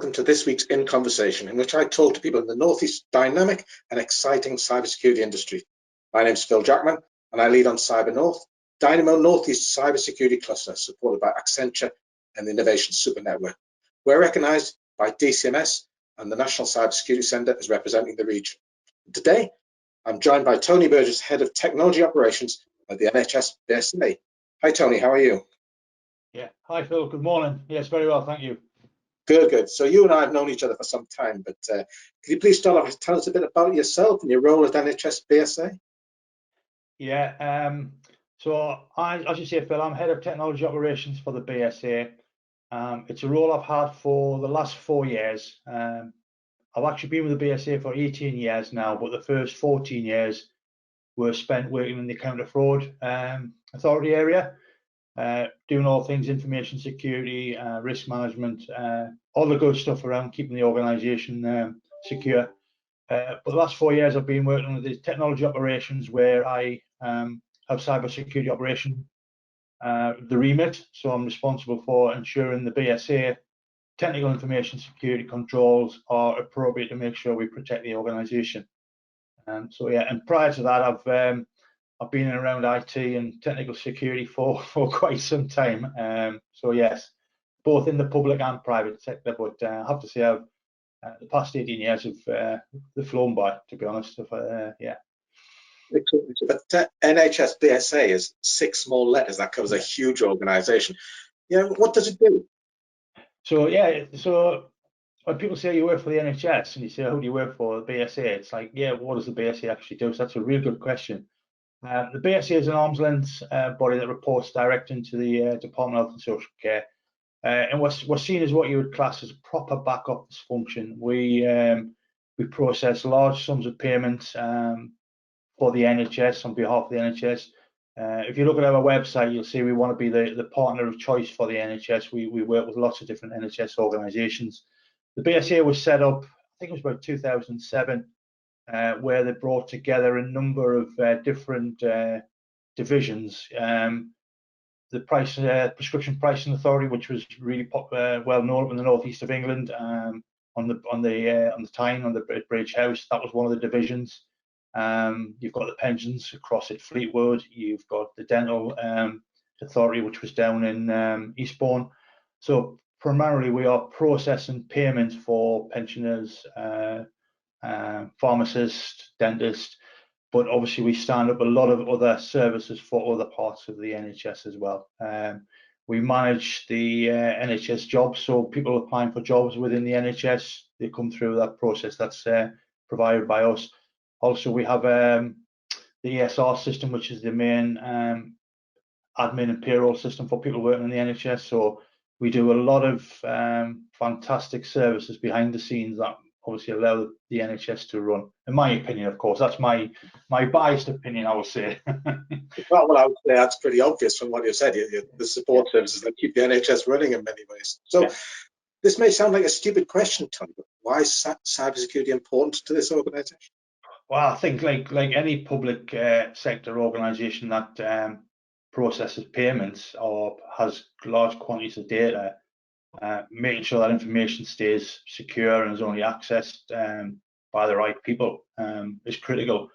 welcome to this week's InConversation, in which I talk to people in the Northeast dynamic and exciting cybersecurity industry. My name is Phil Jackman, and I lead on CyberNorth, Dynamo Northeast cybersecurity cluster supported by Accenture and the Innovation Super Network. We're recognized by DCMS and the National Cybersecurity Centre as representing the region. Today, I'm joined by TonyBurgess, Head of Technology Operations at the NHS BSA. Hi, Tony, how are you? Yeah, hi, Phil, good morning. Yes, very well, thank you. Good. So you and I have known each other for some time, but could you please start off and tell us a bit about yourself and your role at NHS BSA? Yeah, so as you say, Phil, I'm Head of Technology Operations for the BSA. It's a role I've had for the last 4 years. I've actually been with the BSA for 18 years now, but the first 14 years were spent working in the Counter-Fraud Authority area, doing all things information security, risk management, all the good stuff around keeping the organisation secure. But the last 4 years I've been working with the technology operations, where I have cybersecurity operation, the remit. So I'm responsible for ensuring the BSA technical information security controls are appropriate to make sure we protect the organisation. So yeah, and prior to that, I've been around IT and technical security for quite some time. So yes, both in the public and private sector. But I have to say, the past 18 years have flown by, to be honest. Yeah. But NHS BSA is 6 small letters. That covers a huge organisation. Yeah, what does it do? So yeah, so when people say you work for the NHS and you say, who do you work for? The BSA. It's like, yeah, what does the BSA actually do? So that's a real good question. The BSA is an arm's length body that reports direct into the Department of Health and Social Care, and we're seen as what you would class as a proper back office function. We process large sums of payments for the NHS on behalf of the NHS. If you look at our website, you'll see we want to be the partner of choice for the NHS. We work with lots of different NHS organisations. The BSA was set up, I think it was about 2007. Where they brought together a number of different divisions. The Prescription Pricing Authority, which was really well known in the northeast of England, on the Tyne, on the Bridge House. That was one of the divisions. You've got the pensions across at Fleetwood. You've got the Dental Authority, which was down in Eastbourne. So primarily, we are processing payments for pensioners, pharmacists, dentists, but obviously we stand up a lot of other services for other parts of the NHS as well. We manage the NHS jobs, so people applying for jobs within the NHS, they come through that process that's provided by us. Also, we have the ESR system, which is the main admin and payroll system for people working in the NHS. So we do a lot of fantastic services behind the scenes that obviously allow the NHS to run. In my opinion, of course, that's my biased opinion, I will say. Well, I would say that's pretty obvious from what you said. The support services that keep the NHS running in many ways. So This may sound like a stupid question, Tony, but why is cybersecurity important to this organisation? Well, I think like any public sector organisation that processes payments or has large quantities of data, making sure that information stays secure and is only accessed by the right people is critical.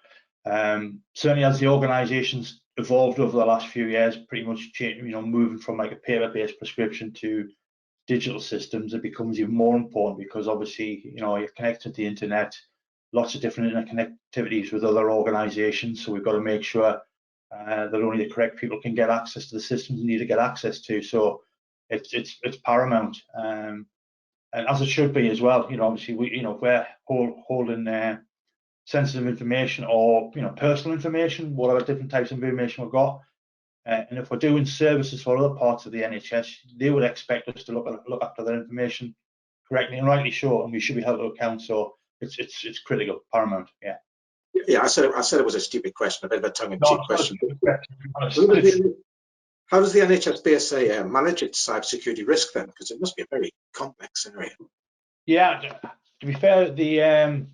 Certainly, as the organisation's evolved over the last few years, pretty much moving from like a paper-based prescription to digital systems, it becomes even more important because obviously you're connected to the internet, lots of different interconnectivities with other organisations. So we've got to make sure that only the correct people can get access to the systems they need to get access to. So it's paramount, and as it should be as well. Obviously, if we're holding sensitive information or personal information, whatever different types of information we've got, and if we're doing services for other parts of the NHS, they would expect us to look after their information correctly and rightly so, and we should be held to account. So it's critical, paramount. Yeah, I said it was a stupid question, a bit of a tongue-in-cheek question. How does the NHS BSA manage its cybersecurity risk then? Because it must be a very complex area. Yeah, to be fair, the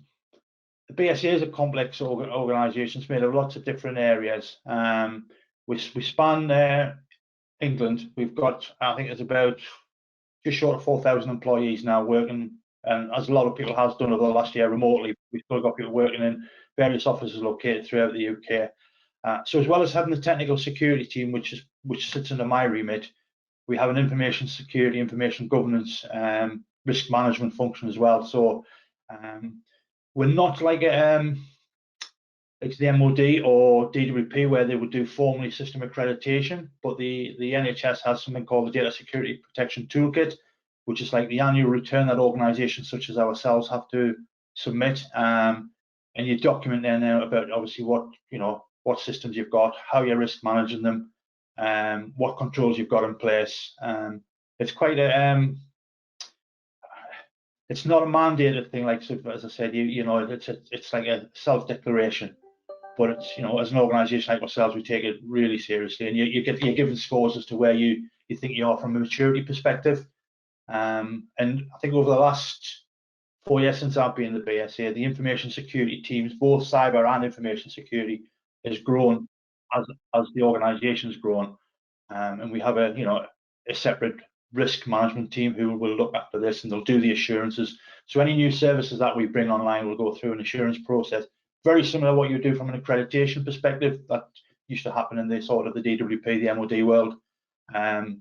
BSA is a complex organisation. It's made of lots of different areas. We span England. We've got, I think it's about just short of 4,000 employees now working and as a lot of people has done over the last year remotely, we've still got people working in various offices located throughout the UK. So as well as having the technical security team, which sits under my remit, we have an information security, information governance, risk management function as well. So we're not like it's the MOD or DWP where they would do formally system accreditation, but the NHS has something called the Data Security Protection Toolkit, which is like the annual return that organisations such as ourselves have to submit, and you document there now about obviously what systems you've got, how you're risk managing them, what controls you've got in place. It's quite a it's not a mandated thing, like as I said, it's like a self-declaration. But it's, as an organisation like ourselves, we take it really seriously, and you're given scores as to where you think you are from a maturity perspective. And I think over the last 4 years since I've been in the BSA, the information security teams, both cyber and information security, has grown as the organisation's grown. And we have a separate risk management team who will look after this, and they'll do the assurances. So any new services that we bring online will go through an assurance process. Very similar to what you do from an accreditation perspective. That used to happen in the sort of the DWP, the MOD world,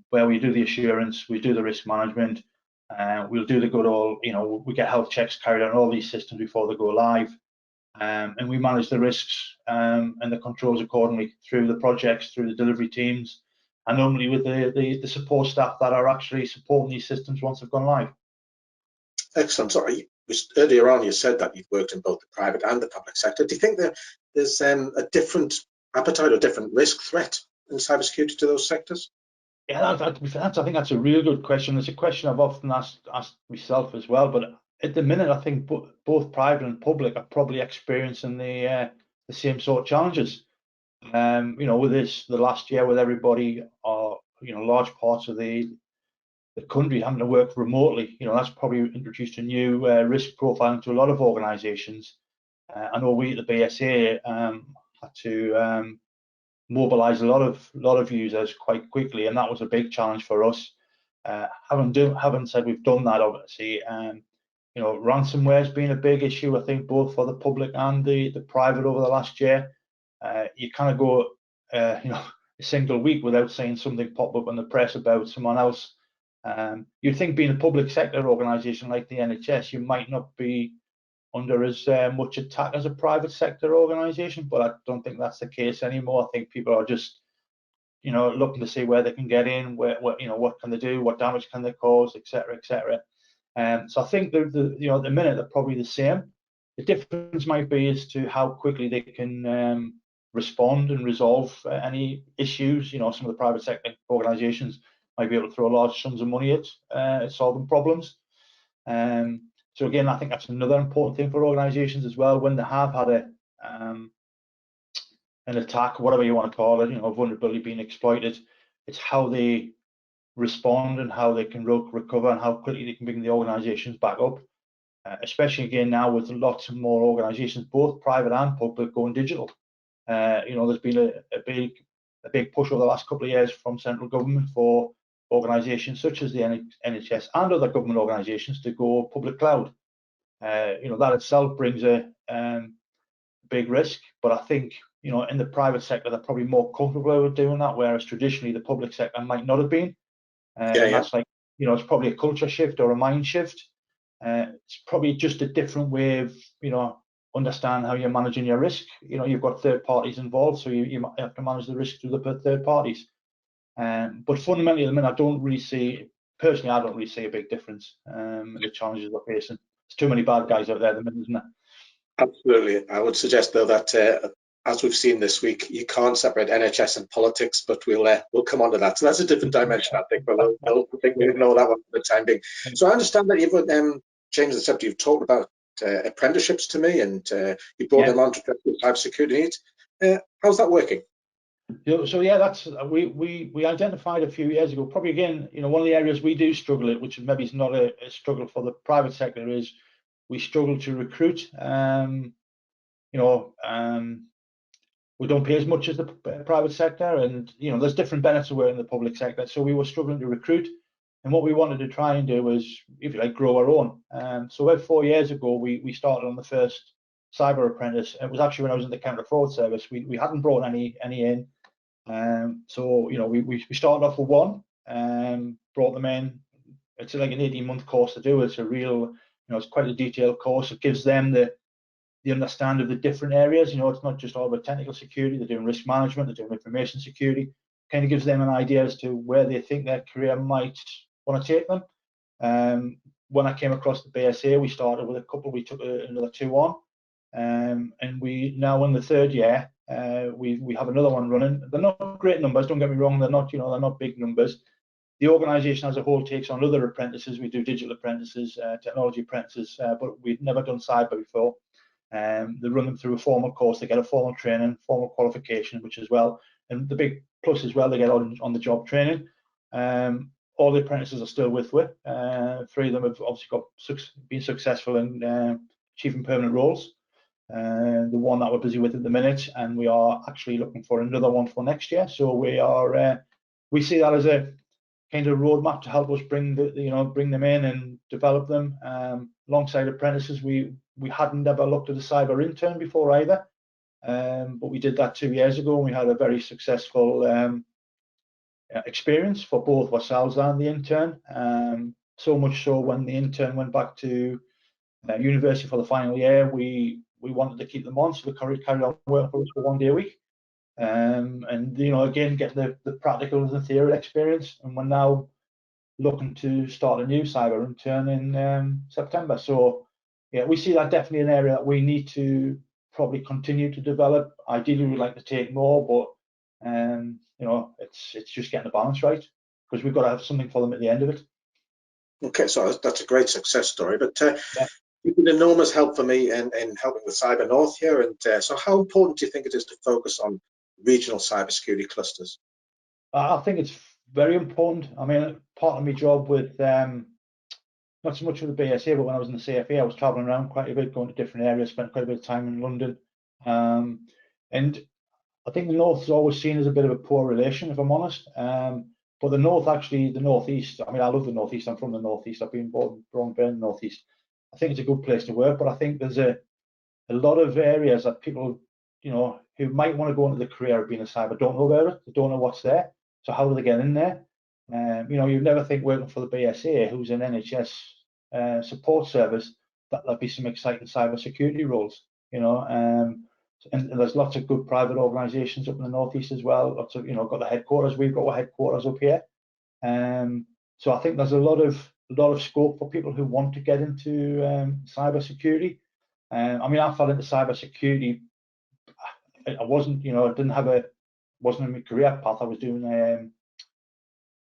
where we do the assurance, we do the risk management, we'll do the good old, we get health checks carried on all these systems before they go live, and we manage the risks and the controls accordingly through the projects, through the delivery teams, and normally with the support staff that are actually supporting these systems once they've gone live. Excellent. Sorry, earlier on you said that you've worked in both the private and the public sector. Do you think that there's a different appetite or different risk threat in cybersecurity to those sectors? Yeah, I think that's a really good question. It's a question I've often asked myself as well. But at the minute, I think both private and public are probably experiencing the same sort of challenges. With the last year, with everybody, large parts of the country having to work remotely, that's probably introduced a new risk profile into a lot of organisations. I know we at the BSA had to mobilise a lot of users quite quickly, and that was a big challenge for us. Having said we've done that, obviously, ransomware has been a big issue, I think, both for the public and the private over the last year. You kind of go, a single week without seeing something pop up in the press about someone else. You'd think being a public sector organisation like the NHS, you might not be under as much attack as a private sector organisation, but I don't think that's the case anymore. I think people are just, looking to see where they can get in, what can they do, what damage can they cause, etc., etc. So I think at the minute they're probably the same. The difference might be as to how quickly they can respond and resolve any issues. Some of the private sector organisations might be able to throw large sums of money at solving problems. So again, I think that's another important thing for organisations as well. When they have had an attack, whatever you want to call it, a vulnerability being exploited, it's how they respond and how they can recover and how quickly they can bring the organisations back up. Especially again now with lots of more organisations, both private and public, going digital. There's been a big push over the last couple of years from central government for organisations such as the NHS and other government organisations to go public cloud. That itself brings a big risk, but I think in the private sector they're probably more comfortable with doing that, whereas traditionally the public sector might not have been. That's like it's probably a culture shift or a mind shift. It's probably just a different way of understand how you're managing your risk. You've got third parties involved, so you might have to manage the risk through the third parties. But fundamentally, at the minute, I don't really see a big difference in the challenges we're facing. There's too many bad guys out there at the minute, isn't there? Absolutely. I would suggest, though, that as we've seen this week, you can't separate NHS and politics, but we'll come on to that. So that's a different dimension, I think, but we'll ignore that one for the time being. So I understand that you've changed the subject. You've talked about apprenticeships to me, and you brought them on to address the cybersecurity needs. How's that working? So yeah, that's we identified a few years ago. Probably again, one of the areas we do struggle at, which maybe is not a struggle for the private sector, is we struggle to recruit. We don't pay as much as the private sector, and there's different benefits of working in the public sector. So we were struggling to recruit. And what we wanted to try and do was, if you like, grow our own. So about 4 years ago, we started on the first cyber apprentice. It was actually when I was in the counter fraud service. We hadn't brought any in. So we started off with one, brought them in. It's like an 18-month course to do. It's a real, it's quite a detailed course. It gives them the understand of the different areas. It's not just all about technical security. They're doing risk management, they're doing information security. Kind of gives them an idea as to where they think their career might want to take them. When I came across the BSA, we started with a couple. We took another 2 on, and we now in the 3rd year. We have another one running. They're not great numbers. Don't get me wrong. They're not big numbers. The organisation as a whole takes on other apprentices. We do digital apprentices, technology apprentices, but we've never done cyber before. They run them through a formal course. They get a formal training, formal qualification, which as well. And the big plus as well, they get on the job training. All the apprentices are still with. 3 of them have obviously been successful in achieving permanent roles. The one that we're busy with at the minute, and we are actually looking for another one for next year. So we see that as a kind of roadmap to help us bring them in and develop them. Alongside apprentices, we hadn't ever looked at a cyber intern before either, but we did that 2 years ago, and we had a very successful experience for both ourselves and the intern. So much so when the intern went back to university for the final year, we wanted to keep them on, so we carried on working for us for 1 day a week. And again, get the practical and the theory experience. And we're now looking to start a new cyber intern in September. So yeah, we see that definitely an area that we need to probably continue to develop. Ideally, we'd like to take more, but it's just getting the balance right, because we've got to have something for them at the end of it. Okay, so that's a great success story. But you've been enormous help for me in helping with CyberNorth here. And so how important do you think it is to focus on regional cybersecurity clusters? I think it's very important. I mean, part of my job with, not so much with the BSA, but when I was in the CFA, I was traveling around quite a bit, going to different areas, spent quite a bit of time in London. And I think the North is always seen as a bit of a poor relation, if I'm honest. But the North, actually, the Northeast, I mean, I love the Northeast. I'm from the Northeast. I've been born and bred in the Northeast. I think it's a good place to work, but I think there's a lot of areas that people, who might want to go into the career of being a cyber don't know about it. They don't know what's there. So how do they get in there? You'd never think working for the BSA, who's an NHS support service, that there'd be some exciting cyber security roles. And there's lots of good private organisations up in the Northeast as well. Lots of, got the headquarters. We've got our headquarters up here. So I think there's a lot of scope for people who want to get into cyber security. I mean, I fell into cyber security. I wasn't, wasn't in my career path. I was doing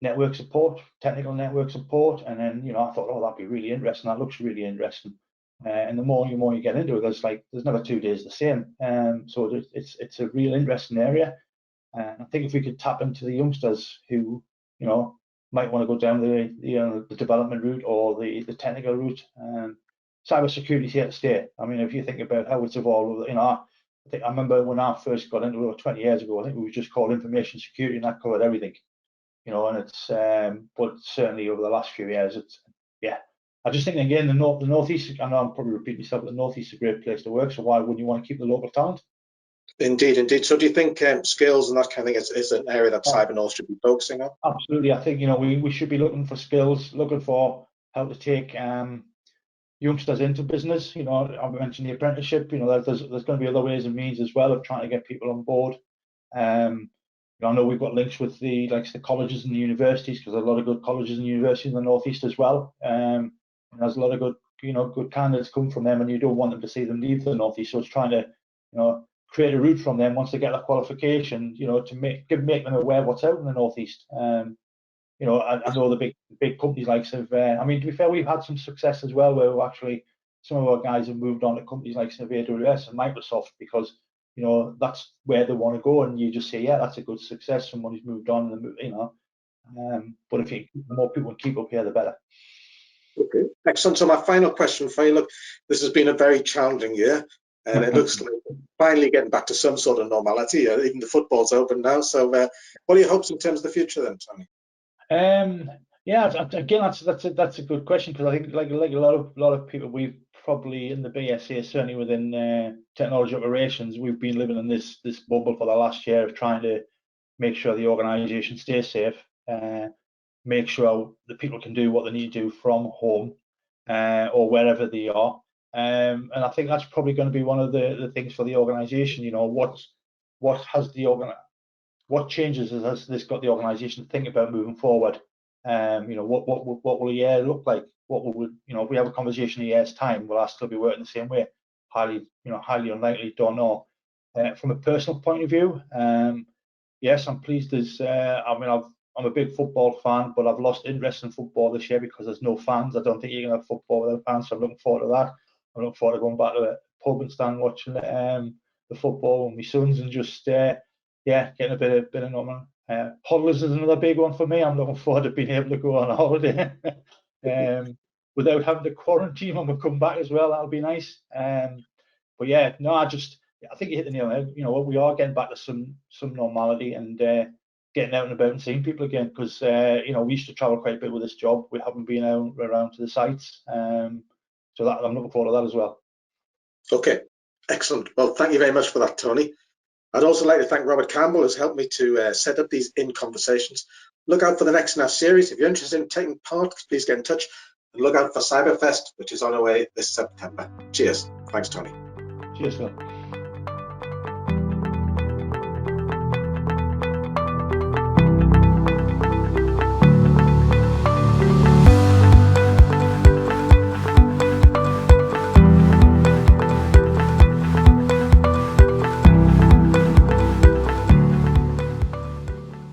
network support, technical network support, and then I thought, oh, that'd be really interesting. That looks really interesting. And the more you get into it, there's never 2 days the same. So it's a real interesting area. And I think if we could tap into the youngsters who might want to go down the development route or the technical route, cyber security is here to stay. I mean, if you think about how it's evolved, I remember when I first got into it 20 years ago, I think we were just called information security, and that covered everything. And it's but certainly over the last few years, I just think, again, the Northeast, I know I'm probably repeating myself, but the Northeast is a great place to work, so why wouldn't you want to keep the local talent? Indeed. So do you think skills and that kind of thing is an area that CyberNorth should be focusing on? Absolutely. I think we should be looking for skills, looking for how to take youngsters into business. I mentioned the apprenticeship. There's going to be other ways and means as well of trying to get people on board. I know we've got links with the colleges and the universities, because there's a lot of good colleges and universities in the Northeast as well. And there's a lot of good candidates come from them, and you don't want them to see them leave the Northeast. So it's trying to create a route from them once they get that qualification, to make them aware of what's out in the Northeast. I know the big companies to be fair, we've had some success as well, where actually some of our guys have moved on to companies like AWS and Microsoft, because that's where they want to go, and you just say, yeah, that's a good success. Someone who's moved on, but if the more people keep up here, the better. Okay, excellent. So my final question for you, look, this has been a very challenging year, and it looks like finally getting back to some sort of normality. Even the football's open now. So what are your hopes in terms of the future then, Tony? Yeah, again, that's a good question, because I think like a lot of people, we've probably in the BSA, certainly within technology operations, we've been living in this bubble for the last year of trying to make sure the organisation stays safe, make sure the people can do what they need to do from home or wherever they are. And I think that's probably going to be one of the things for the organisation. You know, what changes has this got the organisation to think about moving forward? You know, what will a year look like? What will you know, if we have a conversation in a year's time, will I still be working the same way? Highly unlikely. Don't know. From a personal point of view, yes, I'm pleased. I'm a big football fan, but I've lost interest in football this year because there's no fans. I don't think you can have football without fans, so I'm looking forward to that. I'm looking forward to going back to the pub and stand watching the football with my sons, and just getting a bit of normal. Holidays is another big one for me. I'm looking forward to being able to go on a holiday without having to quarantine when we come back as well. That'll be nice. But yeah, no, I think you hit the nail on the head. You know, we are getting back to some normality and getting out and about and seeing people again, because you know, we used to travel quite a bit with this job. We haven't been out around to the sites, so that I'm looking forward to that as well. Okay, excellent. Well, thank you very much for that, Tony. I'd also like to thank Robert Campbell, who's helped me to set up these InConversations. Look out for the next in our series. If you're interested in taking part, please get in touch, and look out for Cyberfest, which is on our way this September. Cheers. Thanks, Tony. Cheers, Phil.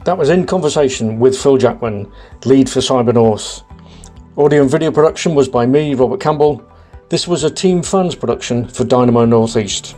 That was InConversation with Phil Jackman, lead for CyberNorth. Audio and video production was by me, Robert Campbell. This was a Team Funds production for Dynamo Northeast.